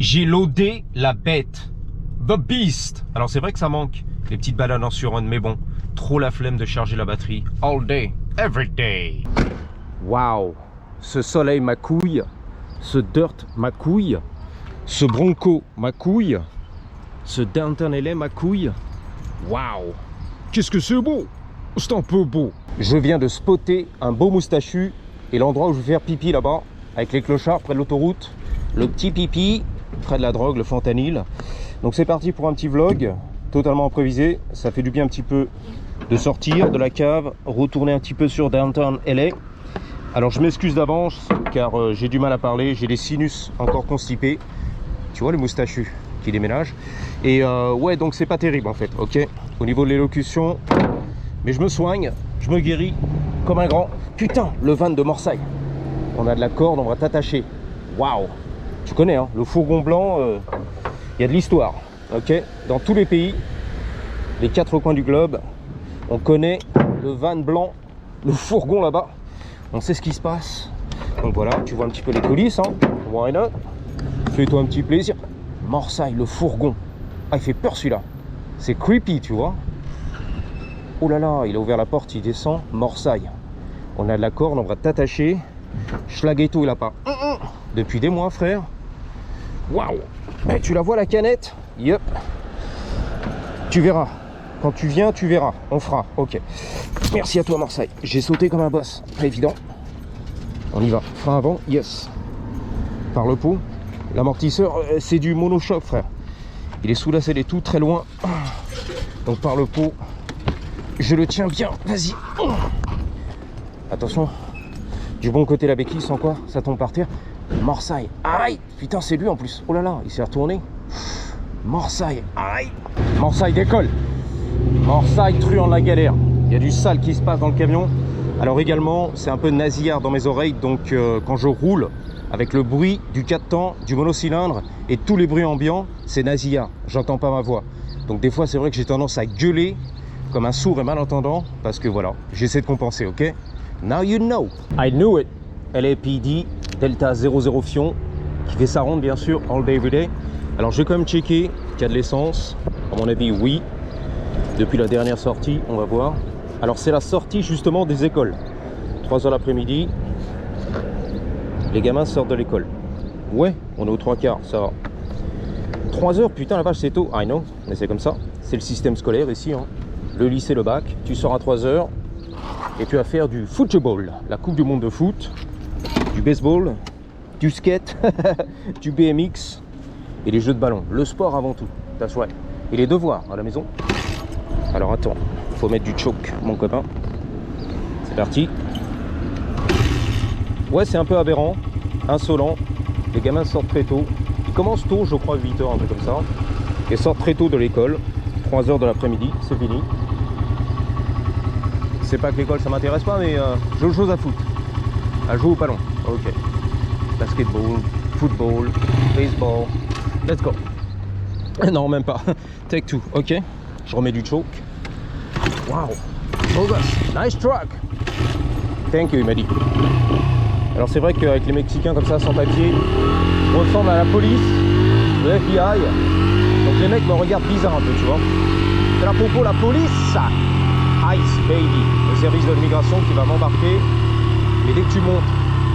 J'ai loadé la bête. The Beast. Alors c'est vrai que ça manque, les petites balades en surrun, mais bon, trop la flemme de charger la batterie. All day, every day. Waouh. Ce soleil ma couille. Ce dirt ma couille. Ce Bronco ma couille. Ce Downtown LA ma couille. Waouh. Qu'est-ce que c'est beau. C'est un peu beau. Je viens de spotter un beau moustachu et l'endroit où je vais faire pipi là-bas, avec les clochards près de l'autoroute. Le petit pipi, près de la drogue, le fentanyl. Donc c'est parti pour un petit vlog, totalement improvisé. Ça fait du bien un petit peu de sortir de la cave, retourner un petit peu sur Downtown LA. Alors je m'excuse d'avance, car j'ai du mal à parler, j'ai des sinus encore constipés. Tu vois le moustachu qui déménage. Et ouais, donc c'est pas terrible en fait, ok. Au niveau de l'élocution, mais je me soigne, je me guéris comme un grand. Putain, le van de Morsaille. On a de la corde, on va t'attacher. Waouh. Tu connais, hein, le fourgon blanc, y a de l'histoire, ok. Dans tous les pays, les 4 coins du globe, on connaît le van blanc, le fourgon là-bas. On sait ce qui se passe. Donc voilà, tu vois un petit peu les coulisses, hein. Why not? Fais-toi un petit plaisir. Morsaille, le fourgon. Ah, il fait peur celui-là. C'est creepy, tu vois. Oh là là, il a ouvert la porte, il descend. Morsaille. On a de la corde, on va t'attacher. Schlaghetto, il a pas. Depuis des mois, frère. Waouh. Mais tu la vois la canette? Yep. Tu verras. Quand tu viens, tu verras. On fera. Ok. Merci à toi, Morsaille. J'ai sauté comme un boss. Pas évident. On y va. Frein avant. Yes. Par le pot. L'amortisseur, c'est du monochoc, frère. Il est sous la selle et tout, très loin. Donc par le pot, je le tiens bien. Vas-y. Attention. Du bon côté la béquille, sans quoi ça tombe par terre. Morsaille. Aïe. Putain, c'est lui en plus. Oh là là, il s'est retourné. Morsaille. Aïe. Morsaille décolle. Morsaille truand la galère. Il y a du sale qui se passe dans le camion. Alors également, c'est un peu nasillard dans mes oreilles. Donc quand je roule, avec le bruit du 4 temps, du monocylindre et tous les bruits ambiants, c'est nasillard. J'entends pas ma voix. Donc des fois, c'est vrai que j'ai tendance à gueuler comme un sourd et malentendant. Parce que voilà, j'essaie de compenser, ok? Now you know. I knew it. LAPD, Delta 00 Fion, qui fait sa ronde bien sûr, all day, every day. Alors je vais quand même checker qu'il y a de l'essence. À mon avis, oui. Depuis la dernière sortie, on va voir. Alors c'est la sortie justement des écoles. 3 h l'après-midi. Les gamins sortent de l'école. Ouais, on est aux 3/4, ça va. 3 h, putain la vache, c'est tôt. I know, mais c'est comme ça. C'est le système scolaire ici, hein. Le lycée, le bac. Tu sors à 3 h. Et tu vas faire du football, la coupe du monde de foot, du baseball, du skate, du BMX et les jeux de ballon. Le sport avant tout, that's right. Et les devoirs à la maison. Alors attends, faut mettre du choke, mon copain. C'est parti. Ouais, c'est un peu aberrant, insolent. Les gamins sortent très tôt. Ils commencent tôt, je crois 8 h, un peu comme ça. Et sortent très tôt de l'école. 3 h de l'après-midi, c'est fini. C'est pas que l'école ça m'intéresse pas, mais j'ai autre chose à foutre. À jouer au ballon. Ok. Basketball, football, baseball. Let's go. Non, même pas. Take two. Ok. Je remets du choke. Wow. Oh gosh. Nice truck. Thank you, il m'a dit. Alors c'est vrai qu'avec les Mexicains comme ça, sans papier, je ressemble à la police, le FBI. Donc les mecs me regardent bizarre un peu, tu vois. C'est la popo, la police. Ice Baby, le service de l'immigration qui va m'embarquer. Mais dès que tu montes,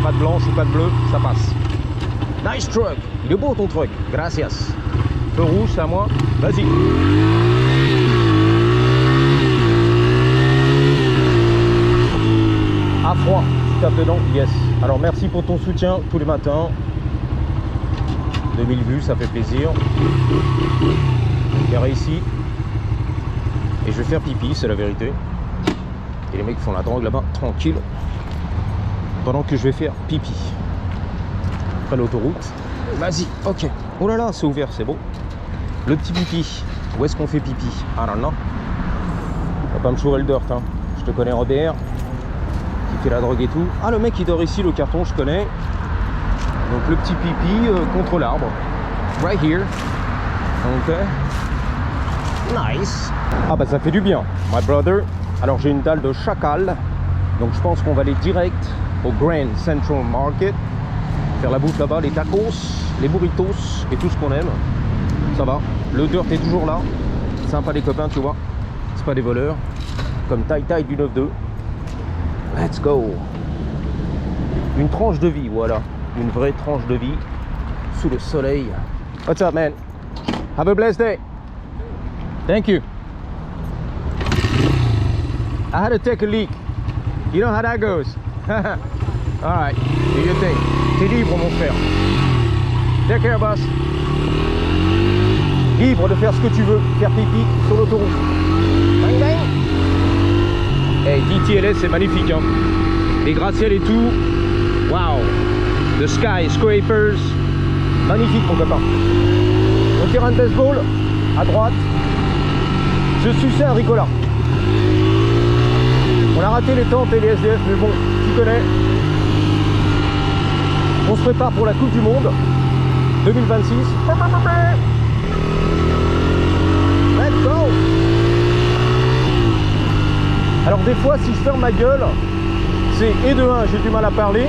pas de blanche ou pas de bleu, ça passe. Nice truck. Il est beau ton truck. Gracias. Feu rouge, c'est à moi. Vas-y. À froid, tu tapes dedans. Yes. Alors merci pour ton soutien tous les matins. 2000 vues, ça fait plaisir. Carré ici. Et je vais faire pipi, c'est la vérité. Et les mecs font la drogue là-bas, tranquille. Pendant que je vais faire pipi. Après l'autoroute. Vas-y, ok. Oh là là, c'est ouvert, c'est beau. Le petit pipi. Où est-ce qu'on fait pipi? I don't know. On va pas me chourer le dirt, hein. Je te connais, Robert. Qui fait la drogue et tout. Ah, le mec qui dort ici, le carton, je connais. Donc le petit pipi contre l'arbre. Right here. Ok. Nice. Ah bah ça fait du bien, my brother. Alors j'ai une dalle de chacal. Donc je pense qu'on va aller direct au Grand Central Market. Faire la bouffe là-bas, les tacos. les burritos et tout ce qu'on aime. Ça va, le dirt est toujours là. Sympa les copains, tu vois. C'est pas des voleurs. Comme Tai du 9-2. Let's go. Une tranche de vie, voilà. Une vraie tranche de vie. Sous le soleil. What's up, man? Have a blessed day. Thank you. I had to take a leak. You know how that goes. Alright, do your thing. T'es libre, mon frère. Take care, boss. Libre de faire ce que tu veux. Faire pipi sur l'autoroute. Bang, bang. Hey, DTLS, c'est magnifique, hein. Les gratte-ciel et tout. Wow. The skyscrapers. Magnifique, mon copain. Mon terrain de baseball, à droite. Je suçais un Ricola. On a raté les tentes et les SDF, mais bon, tu connais. On se prépare pour la Coupe du Monde 2026. Let's go. Alors des fois, si je ferme ma gueule, c'est et de 1, j'ai du mal à parler,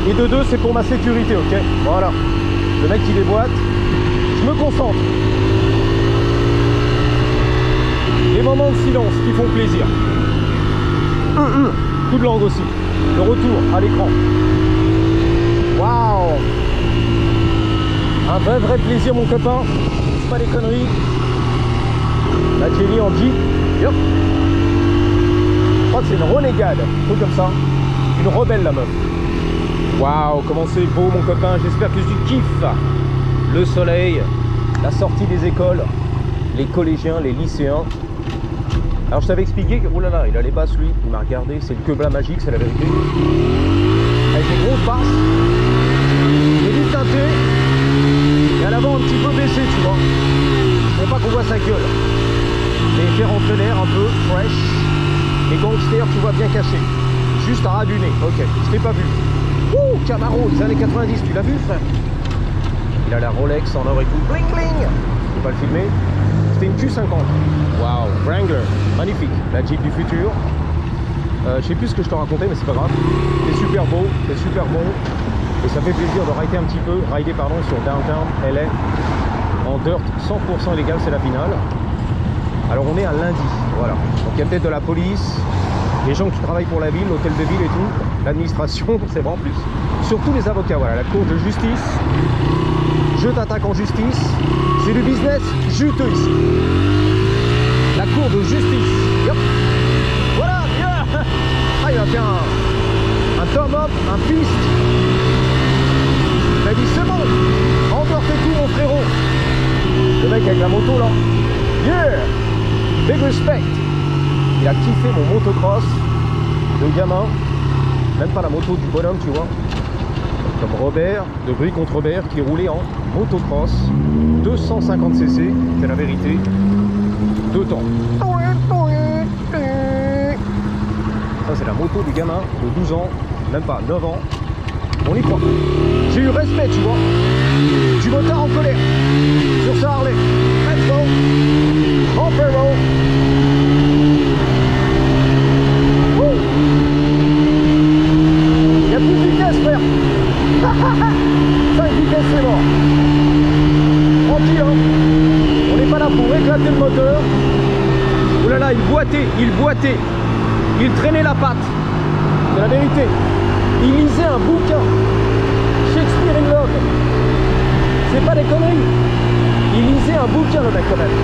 et de 2, c'est pour ma sécurité, ok? Voilà. Le mec qui déboîte, je me concentre. Les moments de silence qui font plaisir. Coup de langue aussi. Le retour à l'écran. Waouh! Un vrai plaisir, mon copain. C'est pas des conneries. La Jenny en Jeep. Yep. Je crois que c'est une renégade. Un truc comme ça. Une rebelle, la meuf. Waouh, comment c'est beau, mon copain. J'espère que tu kiffes le soleil, la sortie des écoles, les collégiens, les lycéens. Alors je t'avais expliqué que, oh là là, il a les basses lui, il m'a regardé, c'est le quebla magique, c'est la vérité. Avec des grosses basses, les luttes teintées, et à l'avant un petit peu baissé, tu vois. Pour pas qu'on voit sa gueule. Mais faire rentrer l'air un peu fresh. Les gangsters, tu vois, bien cachés. Juste à ras du nez, ok, je t'ai pas vu. Ouh, Camaro, des années 90, tu l'as vu, frère? Il a la Rolex en or et tout, bling bling. Je vais pas le filmer. C'était une Q50. Waouh, Wrangler, magnifique. La Jeep du futur. Je sais plus ce que je te racontais, mais c'est pas grave. C'est super beau, c'est super bon. Et ça fait plaisir de rider un petit peu, sur Downtown LA. En dirt 100% illégal, c'est la finale. Alors on est un lundi, voilà. Donc il y a peut-être de la police, les gens qui travaillent pour la ville, l'hôtel de ville et tout, l'administration, c'est vrai en plus. Surtout les avocats, voilà, la cour de justice. Je t'attaque en justice. C'est du business juteux ici. La cour de justice. Yep. Voilà, yeah. Ah, il a fait un thumb up, un fist. Il a dit c'est bon. Emporte tout, mon frérot. Le mec avec la moto là. Yeah. Big respect. Il a kiffé mon motocross de gamin. Même pas la moto du bonhomme, tu vois. Comme Robert, de Brie contre Robert, qui roulait en motocross 250cc, c'est la vérité. 2 temps. Ça c'est la moto du gamin de 12 ans, même pas 9 ans. On y croit. J'ai eu respect, tu vois. Du motard en colère sur sa Harley. Let's go. Mon frérot. Il y a plus de vitesse, frère. 5 vitesses, c'est mort. Tranquille, hein. On n'est pas là pour éclater le moteur. Oh là là, il boitait. Il traînait la patte. C'est la vérité. Il lisait un bouquin. Shakespeare in Love. C'est pas des conneries. Il lisait un bouquin, le mec, quand même.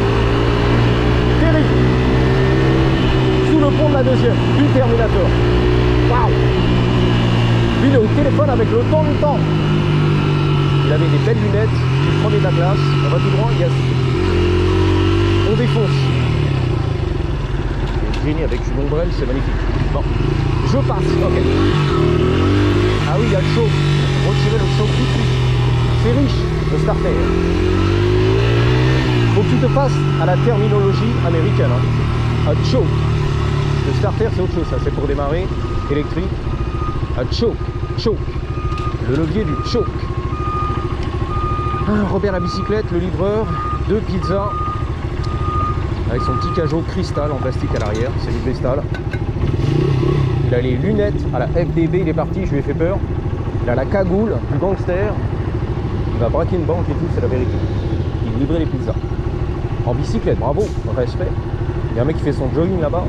Terrible. Sous le pont de la deuxième, du Terminator. Waouh. Lui, il est au téléphone avec le temps. Il avait des belles lunettes, du premier de la classe. On va tout droit, yes. On défonce. Génie avec une ombrelle, c'est magnifique. Bon, je passe, ok. Ah oui, il y a le chaud. Retirez le chaud tout de suite. C'est riche, le starter. Faut que tu te fasses à la terminologie américaine. Hein. A choke. Le starter, c'est autre chose, ça. C'est pour démarrer électrique. A choke. Le levier du choke. Robert la bicyclette, le livreur, 2 pizzas avec son petit cajot cristal en plastique à l'arrière, c'est du cristal. Il a les lunettes à la FDB, il est parti, je lui ai fait peur. Il a la cagoule du gangster. va braquer une banque et tout, c'est la vérité. Il livrait les pizzas. En bicyclette, bravo, respect. Il y a un mec qui fait son jogging là-bas.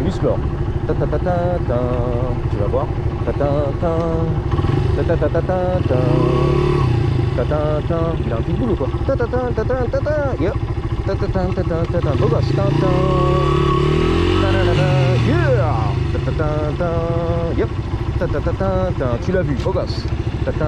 Musclor. Tu vas voir. Il a un pitbull ou quoi? Yep. Beau gosse. Yeah. Yep. Tu l'as vu, beau gosse. Beau gosse.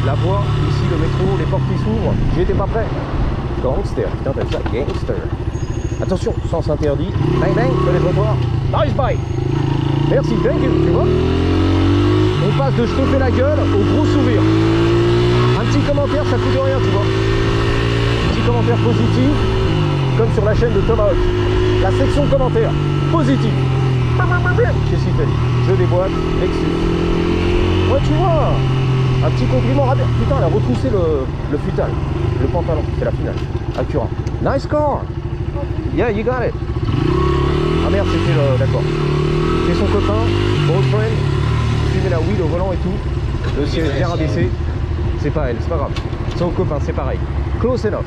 La voix, ici le métro, les portes qui s'ouvrent. J'étais pas prêt. Gangster, putain t'as ça, gangster. Attention, sens interdit. Bang bang, sur les trottoirs. Nice bike. Merci, thank you, tu vois. On passe de je te fais la gueule au gros sourire. Un petit commentaire, ça coûte rien, tu vois. Petit commentaire positif, comme sur la chaîne de Tomahawk. La section commentaires, positif. Qu'est-ce qu'il fait? Je déboîte, Lexus. Ouais, tu vois. Un petit compliment rapide. Putain, elle a retroussé le futal. Le pantalon, c'est la finale. Acura. Nice car. Yeah, you got it. Ah merde, c'était le... D'accord. C'est son copain, old friend. Fumait la weed au volant et tout. Le siège bien rabaissé. C'est pas elle, c'est pas grave. Son copain, c'est pareil. Close enough.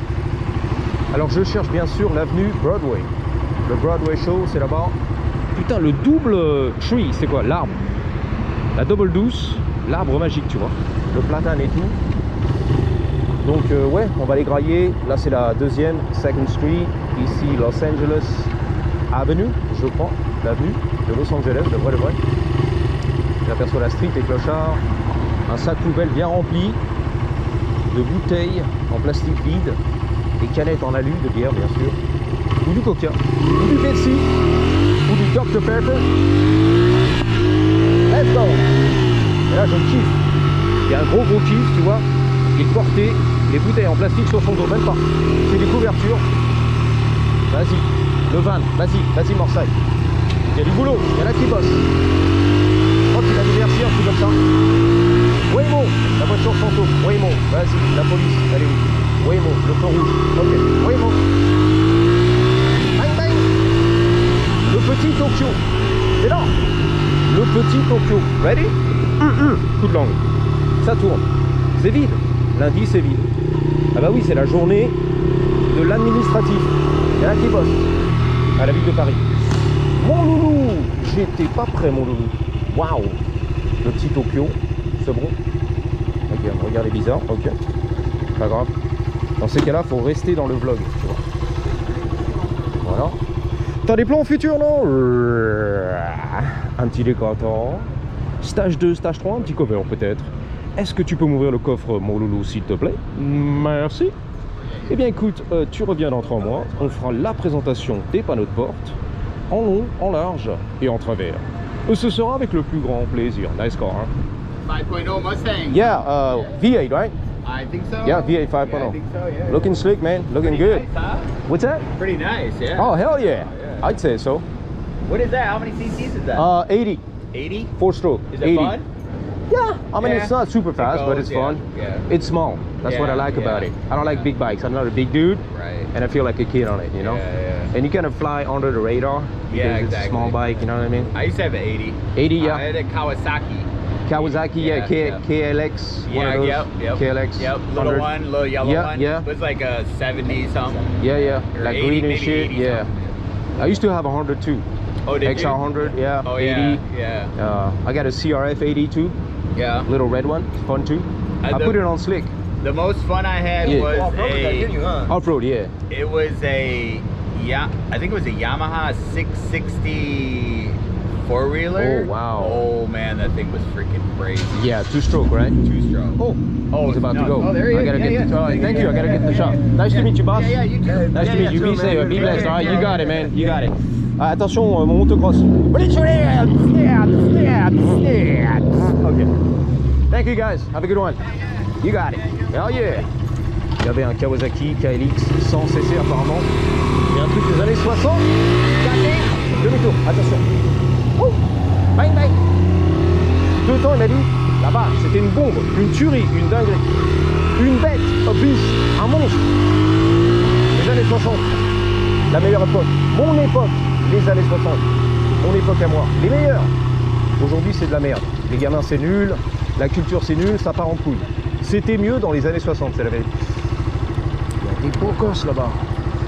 Alors je cherche bien sûr l'avenue Broadway. Le Broadway Show, c'est là-bas. Putain, le double tree, c'est quoi? L'arbre. La double douce, l'arbre magique, tu vois. Le platane et tout. Donc ouais, on va les grailler. Là c'est la deuxième, Second Street. Ici Los Angeles Avenue, je crois, l'avenue de Los Angeles, de vrai. J'aperçois la street et clochard. Un sac poubelle bien rempli de bouteilles en plastique vide, des canettes en alu de bière bien sûr, ou du coca, ou du Pepsi, ou du Dr Pepper. Let's go. Et là je kiffe. Il y a un gros kiff, tu vois. Il est porté, les bouteilles en plastique sur son dos, même pas. C'est des couvertures. Vas-y, le van, vas-y Morsay. Il y a du boulot, il y en a qui bossent. Je crois qu'il a des merci, un truc comme ça. Waymo, la voiture fantôme. Waymo, vas-y, la police, elle est où? Waymo, le feu rouge. Ok, Waymo. Bang bang. Le petit Tokyo. C'est là. Le petit Tokyo. Ready? Coup de langue. Ça tourne. C'est vide. Lundi, c'est vide. Ah bah oui, c'est la journée de l'administratif. Il y en a qui bossent à la ville de Paris. Mon loulou, j'étais pas prêt, mon loulou. Waouh, le petit Tokyo, c'est bon. Ok, regardez bizarre. Ok, pas grave. Dans ces cas-là, faut rester dans le vlog, tu vois. Voilà. T'as des plans futurs, non? Un petit décorateur. Stage 2, stage 3, un petit cover peut-être. Est-ce que tu peux m'ouvrir le coffre, mon loulou, s'il te plaît? Merci. Eh bien écoute, tu reviens dans 3 mois, on fera la présentation des panneaux de porte, en long, en large et en travers. Ce sera avec le plus grand plaisir. Nice car, hein? 5.0 Mustang. Yeah, V8, right? I think so. Yeah, V8 5.0. Yeah, I think so, yeah. Looking slick, man. Looking Pretty good. nice, huh? What's that? Pretty nice, yeah. Oh, hell yeah. Yeah. I'd say so. What is that? How many cc's is that? 80. 80? 4-stroke. Is it 80. fun? Yeah, I mean, Yeah. it's not super fast, but goes, it's yeah, fun. yeah. It's small. That's what I Yeah, like yeah, about it. I don't like yeah. big bikes. I'm not a big dude, Right. and I feel like a kid on it, you know? Yeah, yeah. And you kind of fly under the radar because Yeah, it's a small exactly. bike, you know what I mean? I used to have an 80. 80, yeah. I had a Kawasaki. Kawasaki, yeah, KLX, one of those. Yep. KLX. Yep, little 100. one, little yellow Yeah, one. yeah. It was like a 70 something. Yeah, yeah, Or like 80, green and maybe shit, 80 yeah. something. I used to have 100 too. Oh, did XR you? 100, yeah, Oh, 80. yeah. I got a CRF 80 too, Yeah. little red one, fun too. I the- put it on slick. The most fun I had Yeah. was Off-road, Off-road, yeah. It was I think it was a Yamaha 660 four-wheeler. Oh, wow. Oh man, that thing was freaking crazy. Yeah, 2-stroke, right? 2-stroke. Oh, he's about to no. go. Oh, there he is. I gotta Yeah, get yeah. the. Oh, thank you. I gotta get the shot. Nice to meet you, boss. Yeah, you too. Nice to meet you. Be safe. Be blessed. All right, you got it, man. You got it. Attention, mon motocross. Okay. Thank you, guys. Have a good one. You got it. Hell yeah. Il y avait un Kawasaki KLX 100 cc apparemment. Il y a un truc des années 60. Demi-tour. Attention. Oh. Bang bang. 2 temps, il m'a dit. Là-bas, c'était une bombe, une tuerie, une dinguerie. Une bête, un bus, un monstre. Les années 60. La meilleure époque. Mon époque, les années 60. Mon époque à moi. Les meilleurs. Aujourd'hui, c'est de la merde. Les gamins, c'est nul. La culture, c'est nul. Ça part en couille. C'était mieux dans les années 60, c'est la vérité. Il y a des beaux gosses là-bas.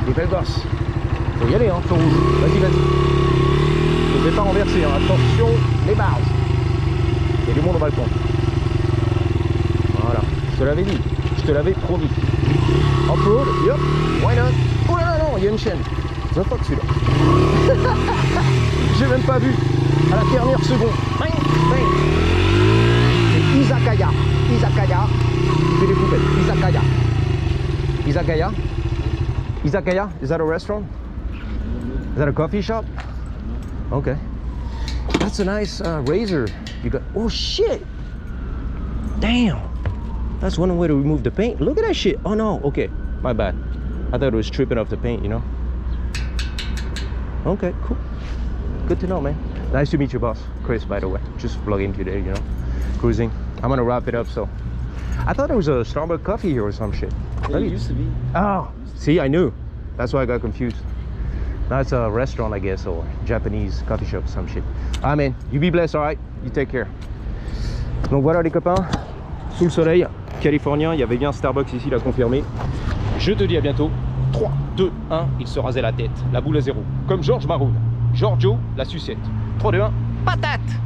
Des belles gosses. Faut y aller, hein, feu rouge. Vas-y, vas-y. Ne fais pas renverser, hein. Attention, les barres. Il y a du monde au balcon. Voilà. Je te l'avais dit. Je te l'avais promis. Off-road, yep, why not? Oh là là, non, il y a une chaîne. The fuck celui-là. J'ai même pas vu. À la dernière seconde. Bang, bang. C'est Izakaya. Izakaya. C'est des poupettes. Izakaya. Izakaya. Izakaya, is that a restaurant? Is that a coffee shop? Okay. That's a nice razor. You got, oh shit. Damn. That's one way to remove the paint. Look at that shit. Oh no, okay. My bad. I thought it was stripping off the paint, you know? Okay, cool. Good to know, man. Nice to meet you, boss. Chris, by the way. Just vlogging today, you know? Cruising. I'm gonna wrap it up, so. I thought there was a Starbucks coffee here or some shit. It used to be. Oh, see, I knew. That's why I got confused. Now it's a restaurant, I guess, or Japanese coffee shop, some shit. Ah, man, you be blessed, alright? You take care. Donc voilà, les copains, sous le soleil californien, il y avait bien Starbucks ici, il a confirmé. Je te dis à bientôt. 3, 2, 1, il se rasait la tête. La boule à zéro. Comme George Maroon. Giorgio, la sucette. 3, 2, 1, patate!